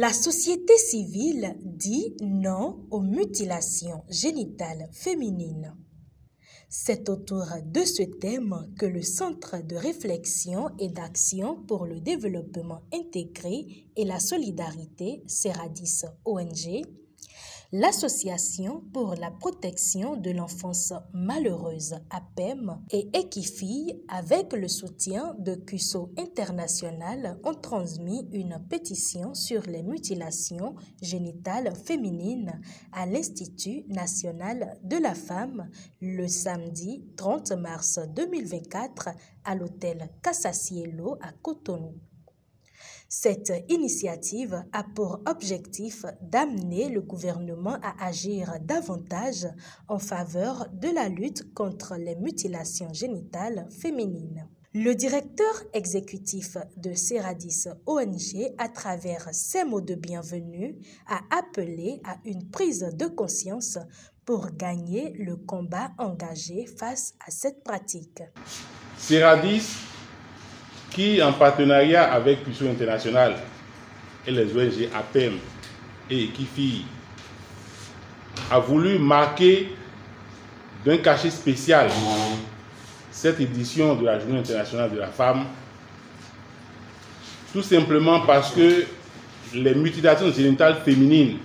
La société civile dit non aux mutilations génitales féminines. C'est autour de ce thème que le Centre de réflexion et d'action pour le développement intégré et la solidarité Seradis ONG, l'Association pour la protection de l'enfance malheureuse APEM et Equifille, avec le soutien de CUSO International, ont transmis une pétition sur les mutilations génitales féminines à l'Institut national de la femme le samedi 30 mars 2024 à l'hôtel Casacielo à Cotonou. Cette initiative a pour objectif d'amener le gouvernement à agir davantage en faveur de la lutte contre les mutilations génitales féminines. Le directeur exécutif de Seradis ONG, à travers ses mots de bienvenue, a appelé à une prise de conscience pour gagner le combat engagé face à cette pratique. Seradis, qui en partenariat avec CUSO International et les ONG APEM et Equifille a voulu marquer d'un cachet spécial cette édition de la Journée internationale de la femme, tout simplement parce que les mutilations génitales féminines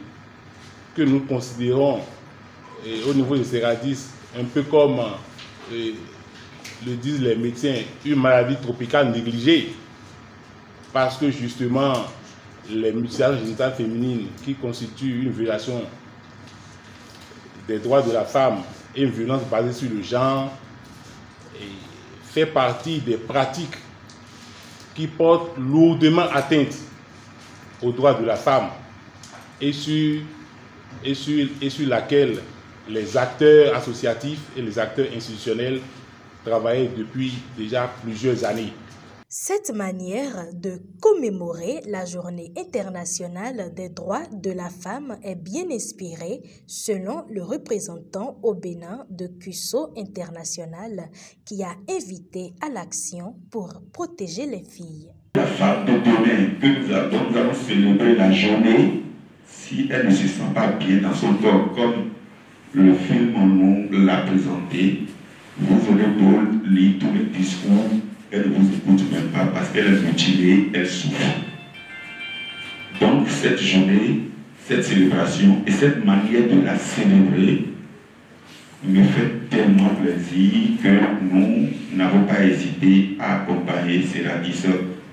que nous considérons au niveau de Seradis un peu comme le disent les médecins, une maladie tropicale négligée, parce que justement les mutilations génitales féminines qui constituent une violation des droits de la femme et une violence basée sur le genre fait partie des pratiques qui portent lourdement atteinte aux droits de la femme et sur laquelle les acteurs associatifs et les acteurs institutionnels travaillé depuis déjà plusieurs années. Cette manière de commémorer la Journée internationale des droits de la femme est bien inspirée, selon le représentant au Bénin de CUSO International, qui a invité à l'action pour protéger les filles. La femme de demain que nous allons célébrer la journée, si elle ne se sent pas bien dans son corps, comme le film nous l'a présenté, vous aurez beau lire tous les discours, elle ne vous écoute même pas parce qu'elle est mutilée, elle souffre. Donc cette journée, cette célébration et cette manière de la célébrer me fait tellement plaisir que nous n'avons pas hésité à accompagner Seradis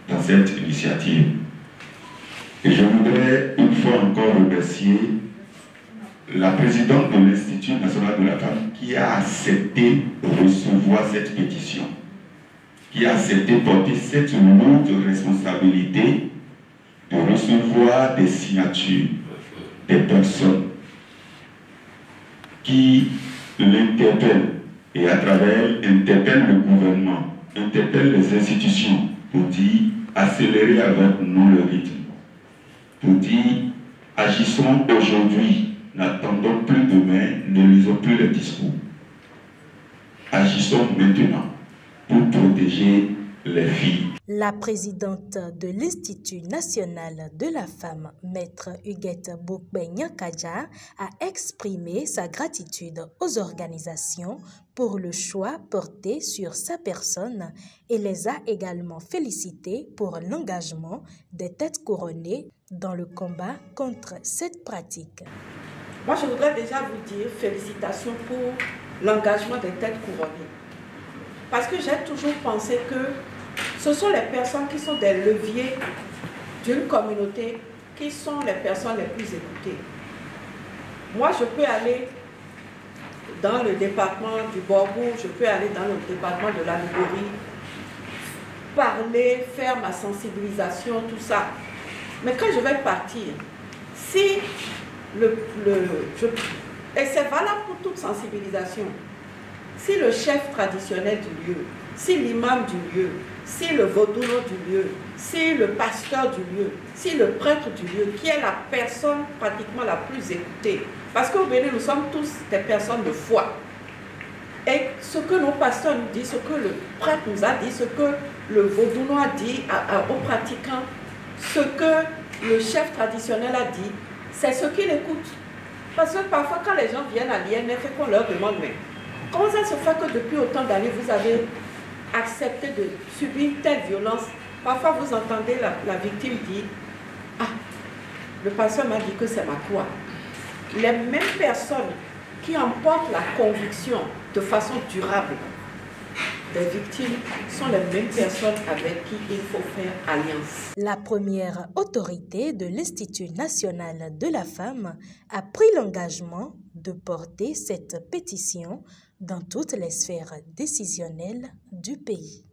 dans cette initiative. Et je voudrais une fois encore remercier la présidente de l'Institut national de la femme qui a accepté recevoir cette pétition, qui a accepté porter cette lourde responsabilité de recevoir des signatures des personnes qui l'interpellent et à travers interpellent le gouvernement, interpellent les institutions pour dire accélérer avec nous le rythme, pour dire agissons aujourd'hui. N'attendons plus demain, ne lisons plus les discours. Agissons maintenant pour protéger les filles. La présidente de l'Institut national de la femme, Maître Huguette Boukbe-Nyakaja, a exprimé sa gratitude aux organisations pour le choix porté sur sa personne et les a également félicitées pour l'engagement des têtes couronnées dans le combat contre cette pratique. Moi, je voudrais déjà vous dire félicitations pour l'engagement des têtes couronnées. Parce que j'ai toujours pensé que ce sont les personnes qui sont des leviers d'une communauté qui sont les personnes les plus écoutées. Moi, je peux aller dans le département du Borgo, je peux aller dans le département de la Ligurie, parler, faire ma sensibilisation, tout ça. Mais quand je vais partir, si et c'est valable pour toute sensibilisation. Si le chef traditionnel du lieu, si l'imam du lieu, si le vaudouno du lieu, si le pasteur du lieu, si le prêtre du lieu, qui est la personne pratiquement la plus écoutée, parce qu'au Bénin, nous sommes tous des personnes de foi. Et ce que nos pasteurs nous disent, ce que le prêtre nous a dit, ce que le vaudouno a dit aux pratiquants, ce que le chef traditionnel a dit, c'est ce qu'il écoute. Parce que parfois, quand les gens viennent à l'INF et qu'on leur demande, mais comment ça se fait que depuis autant d'années, vous avez accepté de subir une telle violence? Parfois, vous entendez la victime dire, ah, le pasteur m'a dit que c'est ma foi. Les mêmes personnes qui emportent la conviction de façon durable des victimes sont les mêmes personnes avec qui il faut faire alliance. La première autorité de l'Institut national de la femme a pris l'engagement de porter cette pétition dans toutes les sphères décisionnelles du pays.